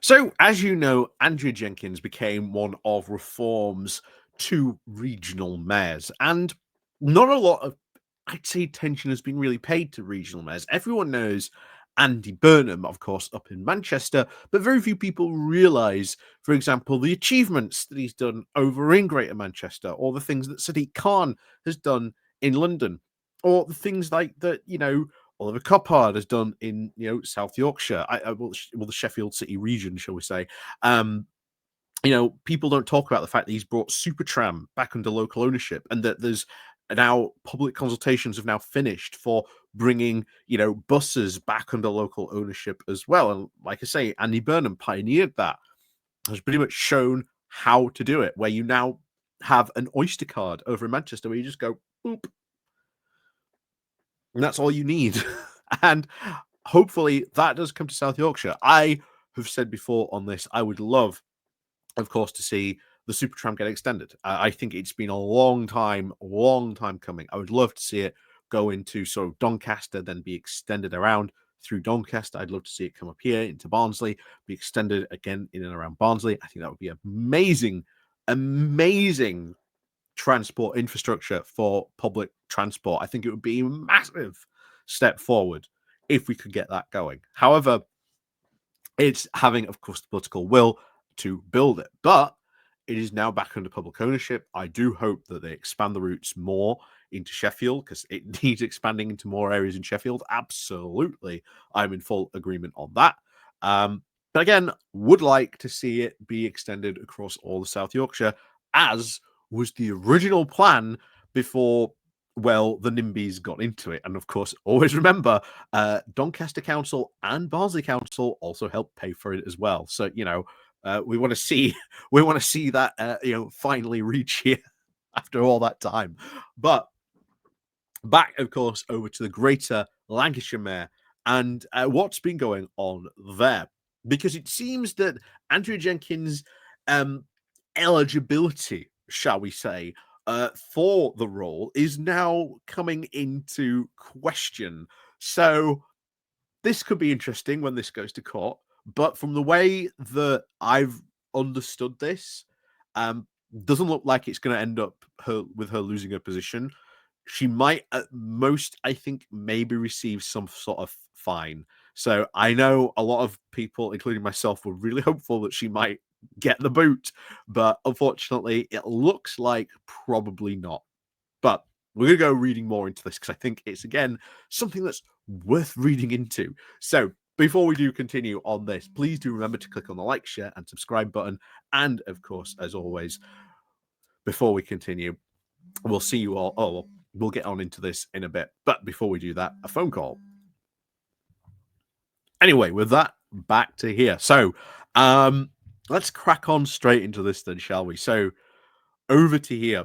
So, as you know, Andrea Jenkyns became one of Reform's two regional mayors, and not a lot of, I'd say, attention has been really paid to regional mayors. Everyone knows Andy Burnham, of course, up in Manchester, but very few people realise, for example, the achievements that he's done over in Greater Manchester, or the things that Sadiq Khan has done in London, or the things like that, Oliver Coppard has done in South Yorkshire, the Sheffield City region, shall we say? People don't talk about the fact that he's brought Supertram back under local ownership, and that there's now public consultations have now finished for bringing buses back under local ownership as well. And like I say, Andy Burnham pioneered that, has pretty much shown how to do it. Where you now have an Oyster card over in Manchester, where you just go boop, and that's all you need. And hopefully that does come to South Yorkshire. I have said before on this, I would love, of course, to see the Supertram get extended. I think it's been a long time coming. I would love to see it go into sort of Doncaster, then be extended around through Doncaster. I'd love to see it come up here into Barnsley, be extended again in and around Barnsley. I think that would be amazing transport infrastructure for public transport. I think it would be a massive step forward if we could get that going. However, it's having, of course, the political will to build it, but it is now back under public ownership. I do hope that they expand the routes more into Sheffield, because it needs expanding into more areas in Sheffield. Absolutely, I'm in full agreement on that. But again, would like to see it be extended across all of South Yorkshire, as was the original plan before, well, the NIMBYs got into it. And of course, always remember, Doncaster Council and Barnsley Council also helped pay for it as well. So, we want to see that finally reach here after all that time. But back, of course, over to the Greater Lancashire Mayor and what's been going on there, because it seems that Andrea Jenkyns' eligibility, shall we say, for the role is now coming into question. So this could be interesting when this goes to court. But from the way that I've understood this, doesn't look like it's going to end up with her losing her position. She might, at most, I think, maybe receive some sort of fine. So I know a lot of people, including myself, were really hopeful that she might get the boot, but unfortunately, it looks like probably not. But we're going to go reading more into this, because I think it's, again, something that's worth reading into. So before we do continue on this, please do remember to click on the like, share, and subscribe button. And of course, as always, before we continue, we'll see you all. Oh, we'll get on into this in a bit. But before we do that, a phone call. Anyway, with that, back to here. So let's crack on straight into this then, shall we? So over to here.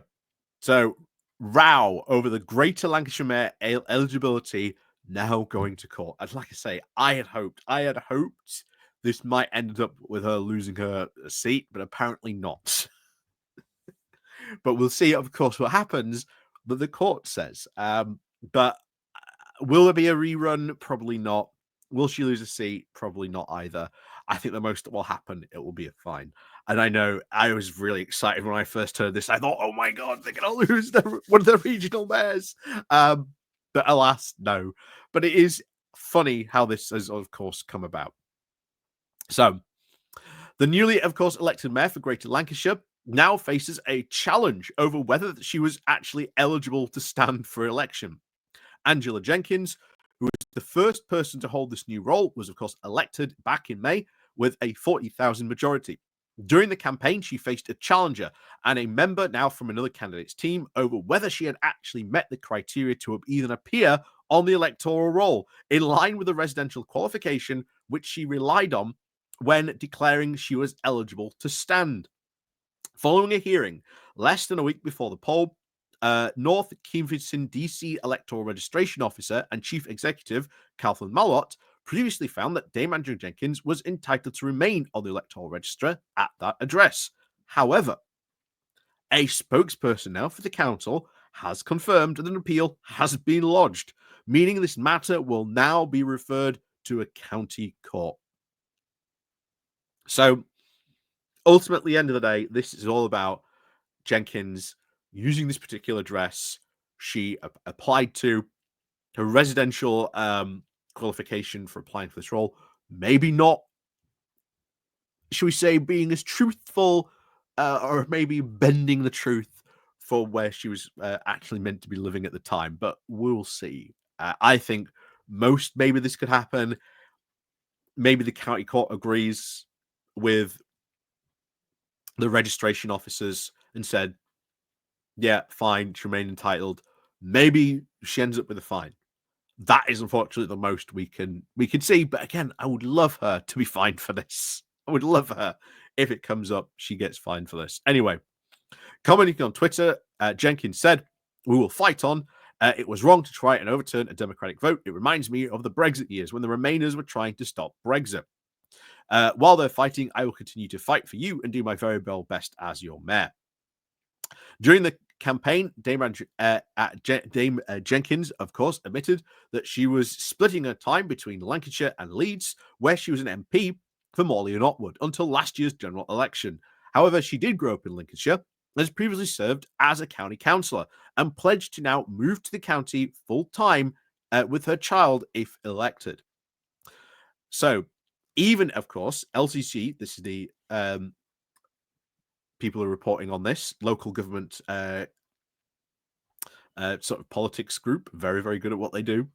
So row over the Greater Lancashire Mayor eligibility now going to court. And like I say, I had hoped this might end up with her losing her seat, but apparently not. But we'll see, of course, what happens that the court says. But will there be a rerun? Probably not. Will she lose a seat? Probably not either. I think the most that will happen, it will be a fine. And I know I was really excited when I first heard this. I thought, oh my God, they're going to lose one of the regional mayors. But alas, no. But it is funny how this has, of course, come about. So the newly, of course, elected mayor for Greater Lancashire now faces a challenge over whether she was actually eligible to stand for election. Andrea Jenkyns, who was the first person to hold this new role, was, of course, elected back in May with a 40,000 majority. During the campaign, she faced a challenger and a member now from another candidate's team over whether she had actually met the criteria to even appear on the electoral roll, in line with the residential qualification which she relied on when declaring she was eligible to stand. Following a hearing less than a week before the poll, North Kensington DC electoral registration officer and chief executive Kathleen Mallott previously found that Dame Andrea Jenkyns was entitled to remain on the electoral register at that address. However, a spokesperson now for the council has confirmed that an appeal has been lodged, meaning this matter will now be referred to a county court. So ultimately, at the end of the day, this is all about Jenkins using this particular dress. She applied to her residential qualification for applying for this role. Maybe not, should we say, being as truthful, or maybe bending the truth for where she was actually meant to be living at the time. But we'll see. I think maybe this could happen. Maybe the county court agrees with the registration officers and said, yeah, fine, she remain entitled. Maybe she ends up with a fine. That is unfortunately the most we can see. But again, I would love her to be fined for this. I would love her if it comes up, she gets fined for this. Anyway, commenting on Twitter, Jenkins said, "We will fight on. It was wrong to try and overturn a democratic vote. It reminds me of the Brexit years when the Remainers were trying to stop Brexit. While they're fighting, I will continue to fight for you and do my very best as your mayor." During the campaign, Dame Jenkins, of course, admitted that she was splitting her time between Lancashire and Leeds, where she was an MP for Morley and Otwood until last year's general election. However, she did grow up in Lincolnshire and has previously served as a county councillor and pledged to now move to the county full time with her child if elected. So, even, of course, LCC, this is the people are reporting on this, local government sort of politics group, very, very good at what they do,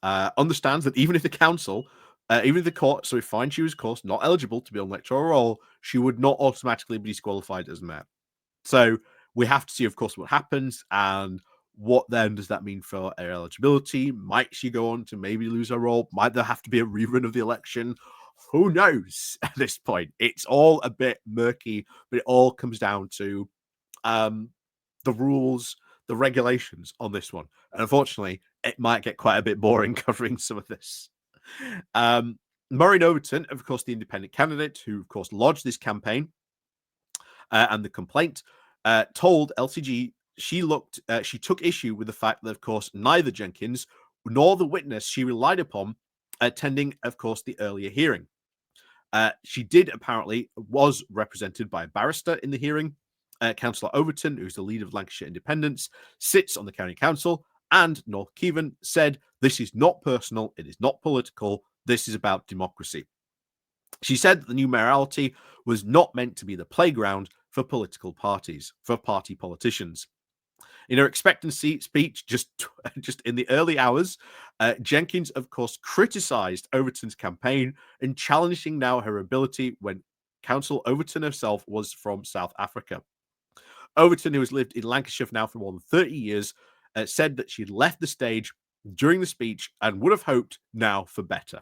understands that even if the council, even if the court, so we find she was, of course, not eligible to be on electoral roll, she would not automatically be disqualified as mayor. So we have to see, of course, what happens and what then does that mean for her eligibility? Might she go on to maybe lose her role? Might there have to be a rerun of the election? Who knows at this point? It's all a bit murky, but it all comes down to the rules, the regulations on this one. And unfortunately, it might get quite a bit boring covering some of this. Maureen Overton, of course, the independent candidate who, of course, lodged this campaign and the complaint, told LCG she took issue with the fact that, of course, neither Jenkins nor the witness she relied upon attending, of course, the earlier hearing. She was represented by a barrister in the hearing. Councillor Overton, who's the leader of Lancashire Independents, sits on the county council, and North Keevan said, "This is not personal, it is not political, this is about democracy." She said that the new mayoralty was not meant to be the playground for political parties, for party politicians. In her expectancy speech, just in the early hours, Jenkins, of course, criticised Overton's campaign and challenging now her ability when Council Overton herself was from South Africa. Overton, who has lived in Lancashire now for more than 30 years, said that she had left the stage during the speech and would have hoped now for better.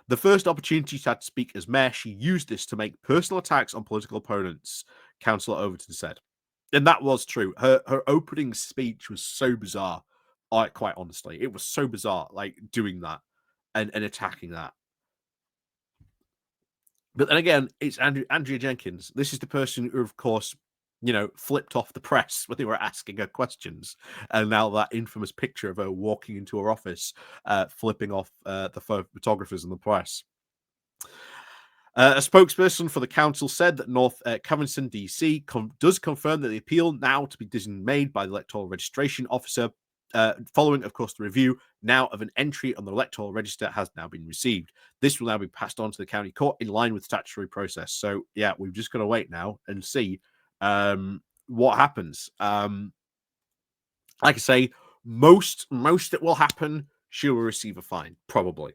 The first opportunity she had to speak as mayor, she used this to make personal attacks on political opponents, Councillor Overton said. And that was true. Her opening speech was so bizarre. Quite honestly, it was so bizarre, like doing that and attacking that. But then again, it's Andrea Jenkyns. This is the person who, of course, flipped off the press when they were asking her questions. And now that infamous picture of her walking into her office, flipping off the photographers and the press. A spokesperson for the council said that North Covington, DC, does confirm that the appeal now to be made by the electoral registration officer, following, of course, the review now of an entry on the electoral register has now been received. This will now be passed on to the county court in line with statutory process. So, yeah, we've just got to wait now and see what happens. Like I say, most that will happen, she will receive a fine, probably.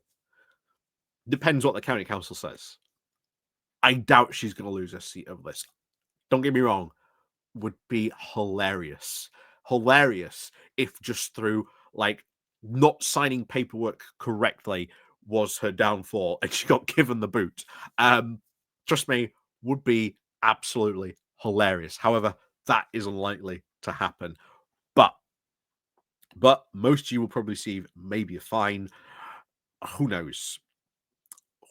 Depends what the county council says. I doubt she's going to lose her seat over this. Don't get me wrong, would be hilarious. Hilarious if just through not signing paperwork correctly was her downfall and she got given the boot. Trust me, would be absolutely hilarious. However, that is unlikely to happen. But most of you will probably receive maybe a fine. Who knows?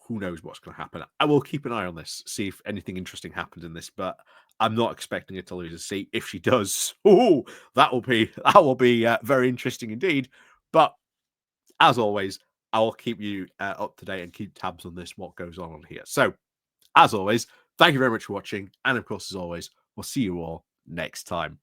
Who knows what's going to happen? I will keep an eye on this, see if anything interesting happens in this, but I'm not expecting her to lose a seat. If she does, that will be very interesting indeed. But as always, I will keep you up to date and keep tabs on this, what goes on here. So as always, thank you very much for watching. And of course, as always, we'll see you all next time.